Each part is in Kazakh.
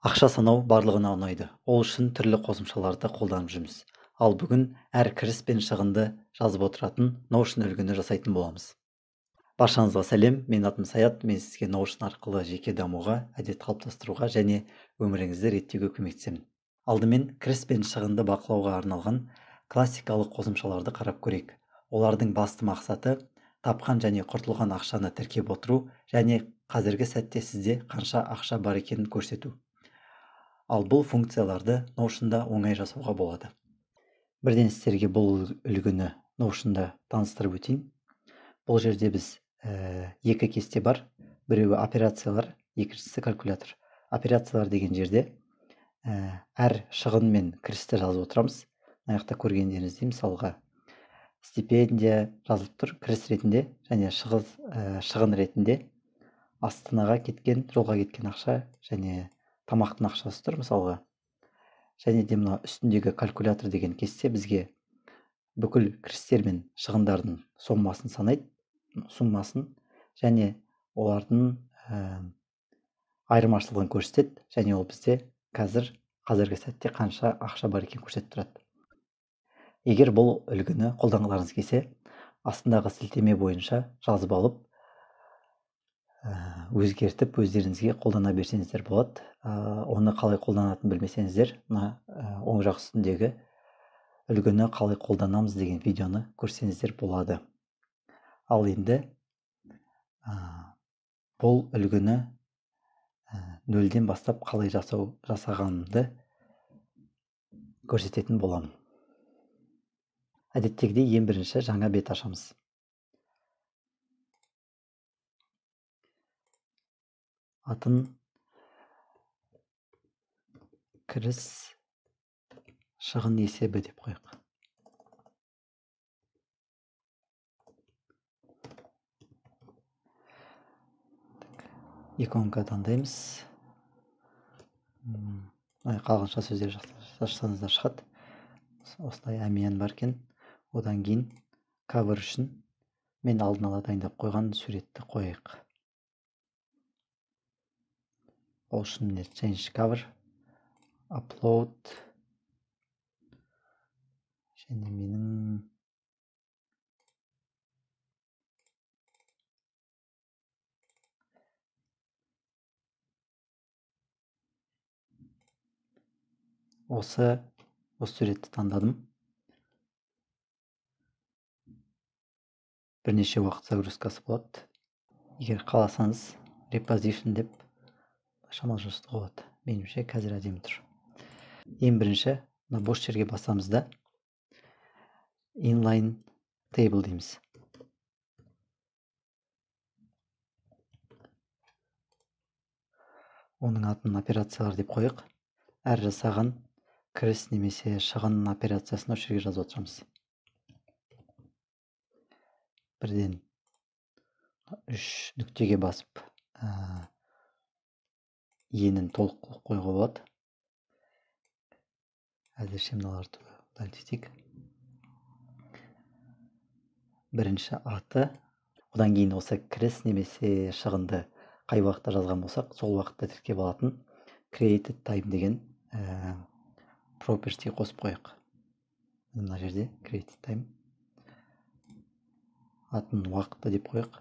Ақша санау барлығына ұнайды. Ол үшін түрлі қосымшаларды қолданып жүрміз. Ал бүгін әр кіріс пен шығынды жазып отыратын Notion үлгіні жасайтын боламыз. Баршаңызға сәлем, мен атым Саят. Мен сізге Notion арқылы жеке дамуға, әдет қалыптастыруға және өміріңізді реттеуге көмектесемін. Алдымен кіріс пен шығынды бақылауға арналған классикалық қосымшаларды қарап көрейік. Олардың басты мақсаты тапқан және құртылған ақшаны тіркеп отыру және қазіргі сәтте сізде қанша ақша бар екенін көрсету. Ал бұл функцияларды Notion'да оңай жасауға болады. Бірден сіздерге бұл үлгіні Notion'да таныстырып өтейін. Бұл жерде біз екі кесте бар. Біреуі операциялар, екіншісі калькулятор. Операциялар деген жерде әр шығын мен кірісті жазып отырамыз. Мына жақта көргендеріңіздей мысалға стипендия жазылып тұр кіріс ретінде және шығын ретінде Астанаға кеткен, жолға кеткен ақша және тамақтың ақшасы тұр мысалға. Және де мына үстіндегі калькулятор деген кесте бізге бүкіл кірістер мен шығындардың сомасын санайды, және олардың айырмашылығын көрсетеді, және ол бізде қазіргі сәтте қанша ақша бар екенін көрсетіп тұрады. Егер бұл үлгіні қолданғыларыңыз келсе, астындағы сілтеме бойынша жазып алып, өзгертіп өздеріңізге қолдана берсеңіздер болады. Оны қалай қолданатынын білмесеңіздер, мына оң жақ үстіндегі үлгіні қалай қолданамыз деген видеоны көрсеңіздер болады. Ал енді бұл үлгіні нөлден бастап қалай жасағанымды көрсететін боламын. Әдеттегідей ең бірінші жаңа бет ашамыз. Атын кіріс шығын есебі деп қойық. Иконка таңдаймыз. Қалғанша сөздер жазсаңыздар шығады. Осылай әмиян бар екен. Одан кейін кавер үшін мен алдын ала дайындап қойған суретті қойық. Ол үшін change cover, upload және менің осы суретті таңдадым. Бірнеше уақыт загрузкасы болады. Егер қаласаңыз reposition деп шамалы жұмысты болады. Меніңше қазір әдемі тұр. Ең бірінші бос жерге басамыз да inline table дейміз. Оның атын операциялар деп қойық. Әр жасаған кіріс немесе шығын операциясын осы жерге жазып отырамыз. Бірден 3 нүктеге басып енін толық қойға болады. Әзірше мыналарды дәлдетейік. Бірінші аты, одан кейін осы кіріс немесе шығынды қай уақытта жазған болсақ, сол уақытта тіркеп алатын created time деген property қосып қойық. Мына жерде created time атын уақытты деп қойық.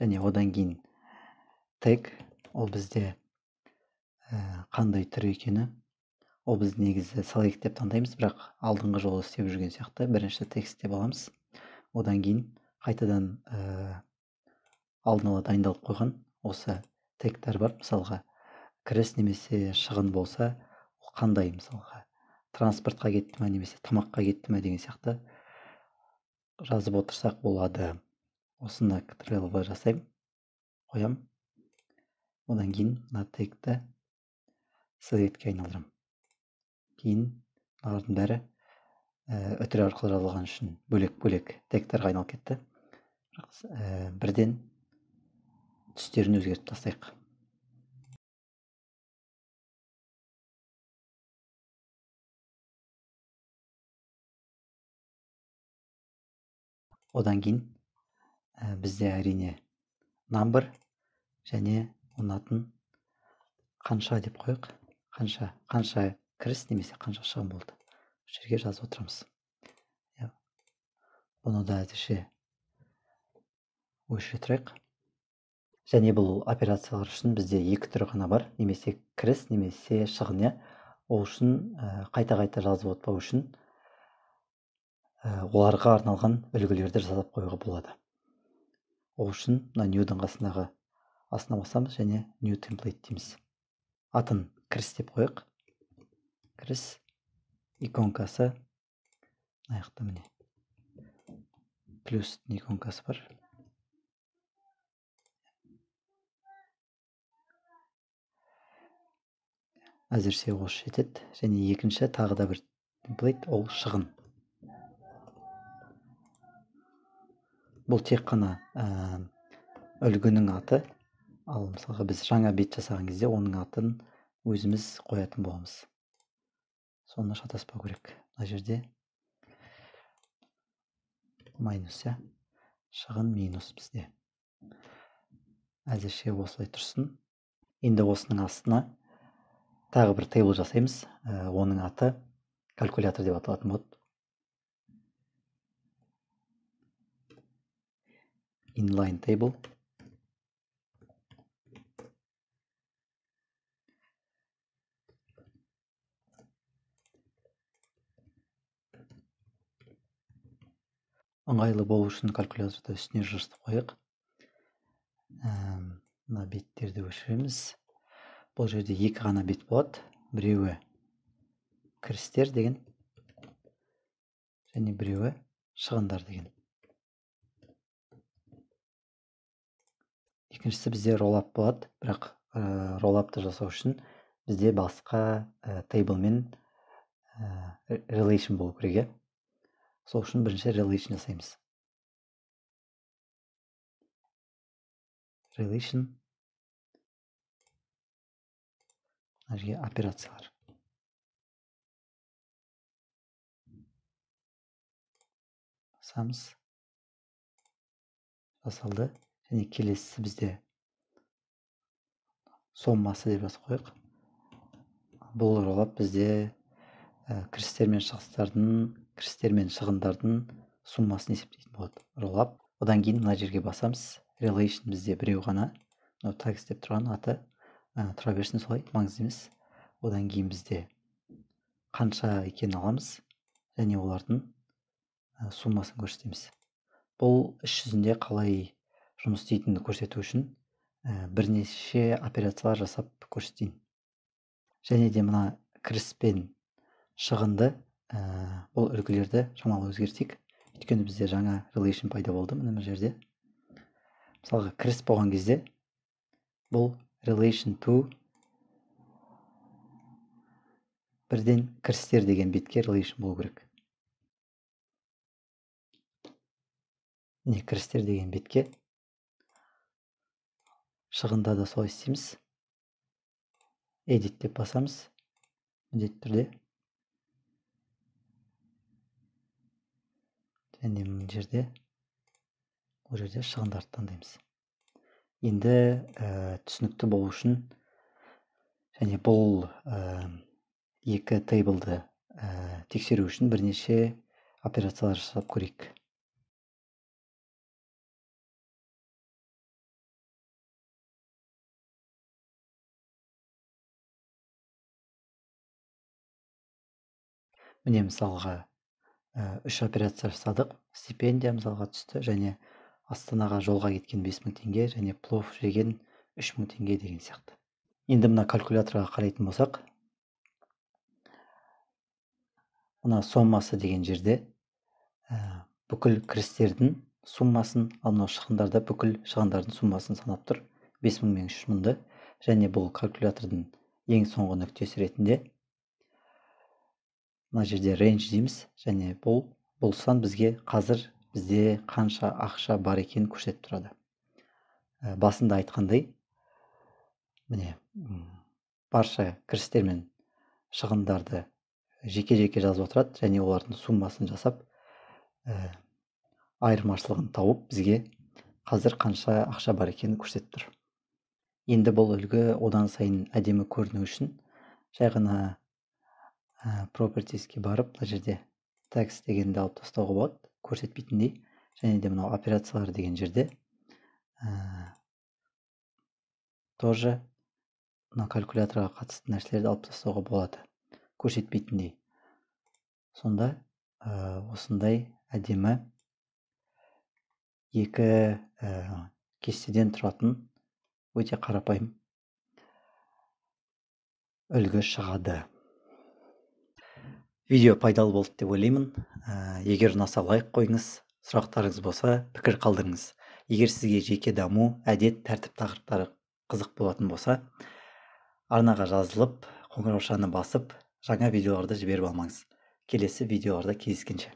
Және одан кейін tag, ол бізде қандай түр екені, ол біз негізі select деп таңдаймыз, бірақ алдыңғы жолы істеп жүрген сияқты бірінші текст деп аламыз. Одан кейін қайтадан алдын ала дайындалып қойған осы тегтер бар. Мысалға кіріс немесе шығын болса, ол қандай, мысалға транспортқа кетті ме немесе тамаққа кетті ме деген сияқты жазып отырсақ болады. Осыны Ctrl-V жасаймын, қоям. Одан кейін мына тегті selectке айналдырам. Кейін олардың бәрі өтір арқылы жазылған үшін бөлек тегтерге айналып кетті. Бірден түстерін өзгертіп тастайық. Одан кейін бізде әрине number және оның қанша деп қойық. Қанша кіріс немесе қанша шығын болды. Бұл жерге жазып отырамыз. Бұны да әзірше өшіре тұрайық. Және бұл операциялар үшін бізде екі түрі ғана бар. Немесе кіріс, немесе шығын. Ол үшін қайта-қайта жазып отпау үшін оларға арналған үлгілерді жасап қоюға болады. Ол үшін new'дың қасындағы астына басамыз және new template дейміз. Атын кіріс деп қойық. Кіріс иконкасы аяқта міне плюс иконкасы бар. Әзірше осы жетеді. Және екінші тағы да бір template, ол шығын. Бұл тек қана үлгінің аты. Ал мысалға біз жаңа бет жасаған кезде оның атын өзіміз қоятын боламыз. Соны шатаспау керек. Мына жерде майнус, шығын минус бізде. Әзірше осылай тұрсын. Енді осының астына тағы бір тейбл жасаймыз. Оның аты калькулятор деп аталатын болады. Inline table. Ыңғайлы болу үшін калькуляторды үстіне жылжытып қойық. Мына беттерді өшіреміз. Бұл жерде екі ғана бет болады. Біреуі кірістер деген, және біреуі шығындар деген. Екіншісі бізде roll-up болады, бірақ roll-upты жасау үшін бізде басқа тейблмен relation болу керек. Сол үшін бірінші relation жасаймыз. Relation жерге операциялар. Басамыз. Жасалды. Және келесі бізде соммасы деп жазып қойық. Бұл roll-up бізде кірістер мен шығындардың суммасын есептейтін болады. Roll-up. Одан кейін мына жерге басамыз. Relation бізде біреу ғана. Tags деп тұрған аты тұра берсін, солай маңызды емес. Одан кейін бізде қанша екенін аламыз және олардың суммасын көрсетеміз. Бұл іс жүзінде қалай жұмыс істейтінін көрсету үшін бірнеше операциялар жасап көрсетейін. Және де мына кіріс пен шығынды бұл үлгілерді шамалы өзгертейік. Өйткені бізде жаңа relation пайда болды мына жерде. Мысалға кіріс болған кезде бұл relation to бірден кірістер деген бетке relation болу керек. Кірістер деген бетке шығында да солай істейміз. Edit деп басамыз. Міндетті түрде. Және бұл жерде шығындарды таңдаймыз. Енді түсінікті болу үшін және бұл екі тейблді тексеру үшін бірнеше операциялар жасап көрейік. Міне мысалға үш операция жасадық. Стипендия мысалға түсті және Астанаға жолға кеткен 5000 теңге және плов жеген 3000 теңге деген сияқты. Енді мына калькуляторға қарайтын болсақ, мына соммасы деген жерде бүкіл кірістердің суммасын, ал мынау шығындарда бүкіл шығындардың суммасын санап тұр. 5000 мен 3000-ды және бұл калькулятордың ең соңғы нүктесі ретінде мына жерде range дейміз және бұл сан бізге қазір бізде қанша ақша бар екенін көрсетіп тұрады. Басында айтқандай, міне барша кірістер мен шығындарды жеке-жеке жазып отырады және олардың суммасын жасап айырмашылығын тауып бізге қазір қанша ақша бар екенін көрсетіп тұр. Енді бұл үлгі одан сайын әдемі көріну үшін жай ғана propertiesке барып, мына жерде tax дегенді алып тастауға болады, көрсетпейтіндей, және де мынау операциялар деген жерде тоже мына калькуляторға қатысты нәрселерді алып тастауға болады, көрсетпейтіндей. Сонда осындай әдемі екі кестеден тұратын өте қарапайым үлгі шығады. Видео пайдалы болды деп ойлаймын. Егер ұнаса лайк қойыңыз, сұрақтарыңыз болса пікір қалдырыңыз. Егер сізге жеке даму, әдет, тәртіп тақырыптары қызық болатын болса, арнаға жазылып, қоңыраушаны басып, жаңа видеоларды жіберіп алмаңыз. Келесі видеоларда кездескенше.